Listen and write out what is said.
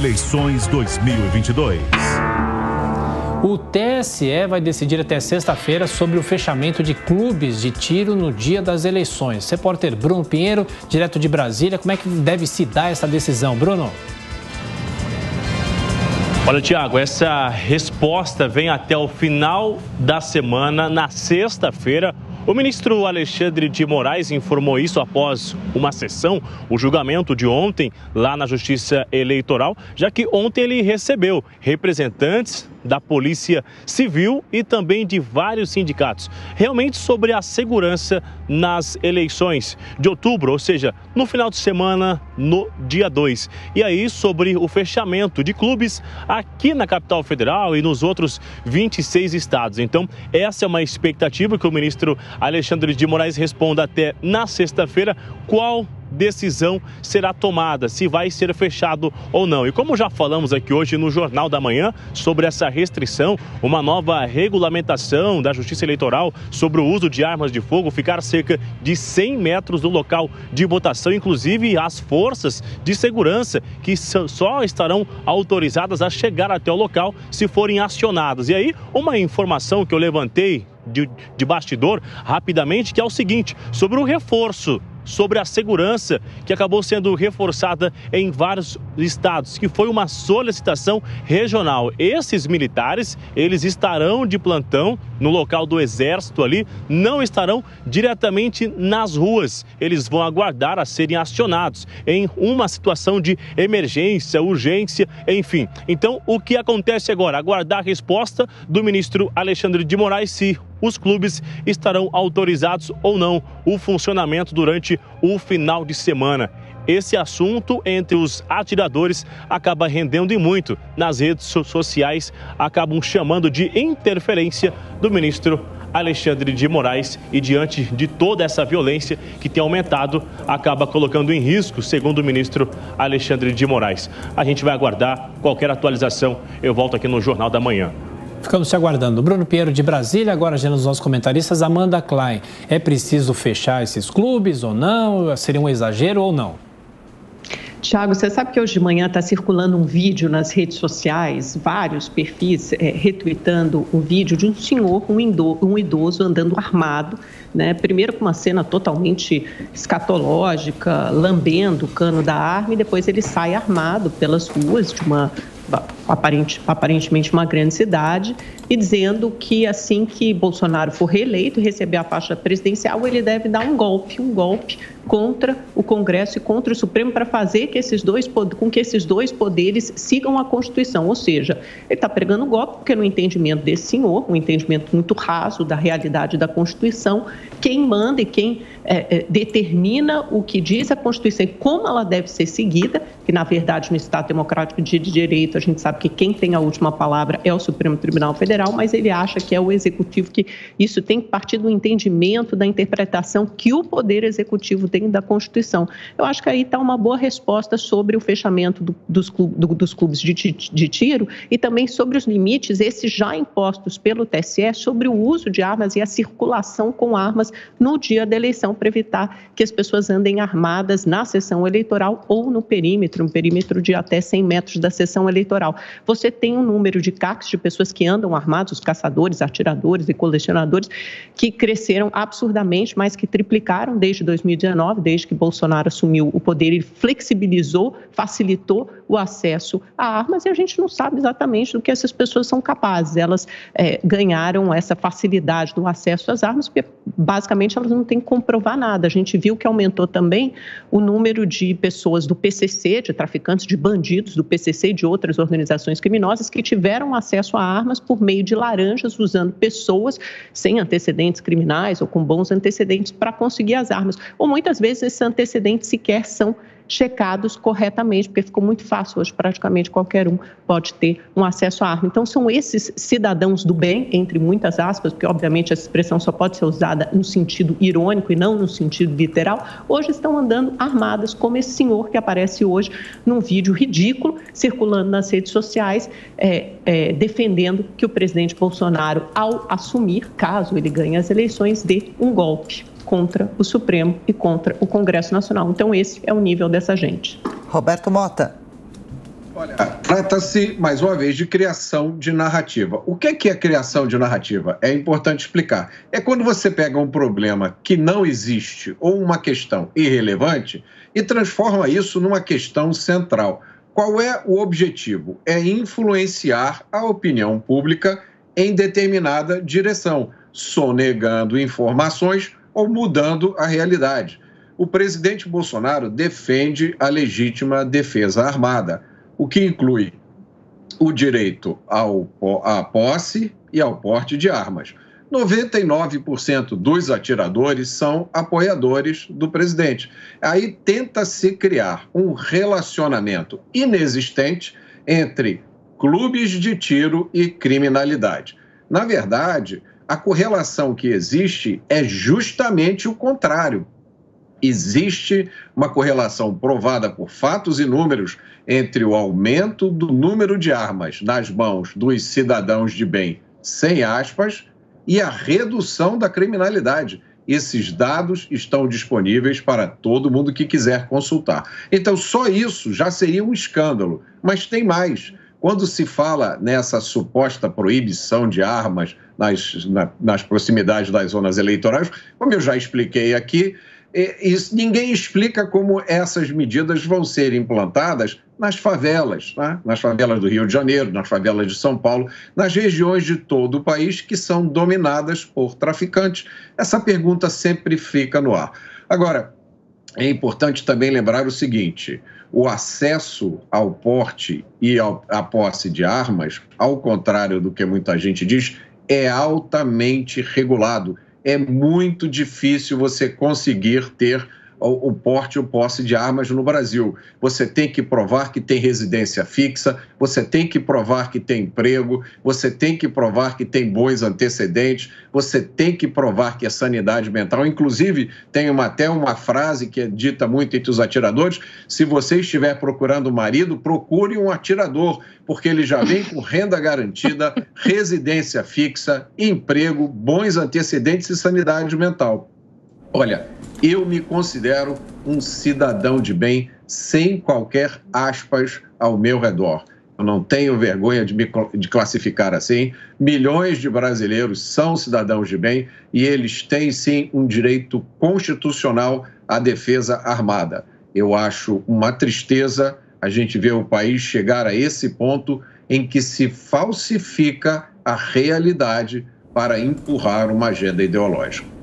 Eleições 2022. O TSE vai decidir até sexta-feira sobre o fechamento de clubes de tiro no dia das eleições. Repórter Bruno Pinheiro, direto de Brasília, como é que deve se dar essa decisão? Bruno? Olha, Tiago, essa resposta vem até o final da semana, na sexta-feira. O ministro Alexandre de Moraes informou isso após uma sessão, o julgamento de ontem, lá na Justiça Eleitoral, já que ontem ele recebeu representantes da Polícia Civil e também de vários sindicatos, realmente sobre a segurança nas eleições de outubro, ou seja, no final de semana, no dia 2. E aí, sobre o fechamento de clubes aqui na capital federal e nos outros 26 estados. Então, essa é uma expectativa que o ministro Alexandre de Moraes responda até na sexta-feira qual decisão será tomada, se vai ser fechado ou não. E como já falamos aqui hoje no Jornal da Manhã sobre essa restrição, uma nova regulamentação da Justiça Eleitoral sobre o uso de armas de fogo, ficar cerca de 100 metros do local de votação, inclusive as forças de segurança que só estarão autorizadas a chegar até o local se forem acionadas. E aí, uma informação que eu levantei de bastidor rapidamente, que é o seguinte, sobre o reforço, sobre a segurança que acabou sendo reforçada em vários estados, que foi uma solicitação regional. Esses militares, eles estarão de plantão no local do Exército ali, não estarão diretamente nas ruas. Eles vão aguardar a serem acionados em uma situação de emergência, urgência, enfim. Então, o que acontece agora? Aguardar a resposta do ministro Alexandre de Moraes se os clubes estarão autorizados ou não o funcionamento durante o final de semana. Esse assunto entre os atiradores acaba rendendo e muito nas redes sociais, acabam chamando de interferência do ministro Alexandre de Moraes e diante de toda essa violência que tem aumentado, acaba colocando em risco, segundo o ministro Alexandre de Moraes. A gente vai aguardar qualquer atualização. Eu volto aqui no Jornal da Manhã. Ficamos te aguardando. Bruno Pinheiro de Brasília, agora já nos nossos comentaristas, Amanda Klein. É preciso fechar esses clubes ou não? Seria um exagero ou não? Tiago, você sabe que hoje de manhã está circulando um vídeo nas redes sociais, vários perfis retweetando um vídeo de um senhor, um idoso andando armado, né? Primeiro com uma cena totalmente escatológica, lambendo o cano da arma, e depois ele sai armado pelas ruas de uma aparentemente uma grande cidade, e dizendo que assim que Bolsonaro for reeleito e receber a faixa presidencial, ele deve dar um golpe contra o Congresso e contra o Supremo para fazer com que esses dois poderes sigam a Constituição. Ou seja, ele está pregando golpe porque no entendimento desse senhor, um entendimento muito raso da realidade da Constituição, quem manda e quem determina o que diz a Constituição e como ela deve ser seguida, que na verdade no Estado Democrático de Direito a gente sabe que quem tem a última palavra é o Supremo Tribunal Federal, mas ele acha que é o Executivo, que isso tem que partir do entendimento, da interpretação que o Poder Executivo tem da Constituição. Eu acho que aí está uma boa resposta sobre o fechamento dos clubes de tiro e também sobre os limites, esses já impostos pelo TSE, sobre o uso de armas e a circulação com armas no dia da eleição, para evitar que as pessoas andem armadas na sessão eleitoral ou no perímetro, um perímetro de até 100 metros da sessão eleitoral. Você tem um número de CACs, de pessoas que andam armados, os caçadores, atiradores e colecionadores, que cresceram absurdamente, mas que triplicaram desde 2019, desde que Bolsonaro assumiu o poder. Ele flexibilizou, facilitou o acesso a armas, e a gente não sabe exatamente do que essas pessoas são capazes. Elas ganharam essa facilidade do acesso às armas porque basicamente elas não têm que comprovar nada. A gente viu que aumentou também o número de pessoas do PCC, de traficantes, de bandidos do PCC e de outras organizações criminosas que tiveram acesso a armas por meio de laranjas, usando pessoas sem antecedentes criminais ou com bons antecedentes para conseguir as armas. Ou muitas vezes esses antecedentes sequer são checados corretamente, porque ficou muito fácil hoje, praticamente qualquer um pode ter um acesso à arma. Então, são esses cidadãos do bem, entre muitas aspas, porque obviamente essa expressão só pode ser usada no sentido irônico e não no sentido literal, hoje estão andando armadas, como esse senhor que aparece hoje num vídeo ridículo, circulando nas redes sociais, defendendo que o presidente Bolsonaro, ao assumir, caso ele ganhe as eleições, dê um golpe contra o Supremo e contra o Congresso Nacional. Então, esse é o nível dessa gente. Roberto Mota. Olha, trata-se, mais uma vez, de criação de narrativa. O que é criação de narrativa? É importante explicar. É quando você pega um problema que não existe ou uma questão irrelevante e transforma isso numa questão central. Qual é o objetivo? É influenciar a opinião pública em determinada direção, sonegando informações ou mudando a realidade. O presidente Bolsonaro defende a legítima defesa armada, o que inclui o direito à posse e ao porte de armas. 99% dos atiradores são apoiadores do presidente. Aí tenta-se criar um relacionamento inexistente entre clubes de tiro e criminalidade. Na verdade, a correlação que existe é justamente o contrário. Existe uma correlação provada por fatos e números entre o aumento do número de armas nas mãos dos cidadãos de bem, sem aspas, e a redução da criminalidade. Esses dados estão disponíveis para todo mundo que quiser consultar. Então, só isso já seria um escândalo. Mas tem mais. Quando se fala nessa suposta proibição de armas nas proximidades das zonas eleitorais, como eu já expliquei aqui, ninguém explica como essas medidas vão ser implantadas nas favelas, né? Nas favelas do Rio de Janeiro, nas favelas de São Paulo, nas regiões de todo o país que são dominadas por traficantes. Essa pergunta sempre fica no ar. Agora, é importante também lembrar o seguinte: o acesso ao porte e à posse de armas, ao contrário do que muita gente diz, é altamente regulado. É muito difícil você conseguir ter o porte ou posse de armas no Brasil. Você tem que provar que tem residência fixa, você tem que provar que tem emprego, você tem que provar que tem bons antecedentes, você tem que provar que é sanidade mental. Inclusive, tem até uma frase que é dita muito entre os atiradores: se você estiver procurando um marido, procure um atirador, porque ele já vem com renda garantida, residência fixa, emprego, bons antecedentes e sanidade mental. Olha, eu me considero um cidadão de bem sem qualquer aspas ao meu redor. Eu não tenho vergonha de classificar assim. Milhões de brasileiros são cidadãos de bem e eles têm, sim, um direito constitucional à defesa armada. Eu acho uma tristeza a gente ver o país chegar a esse ponto em que se falsifica a realidade para empurrar uma agenda ideológica.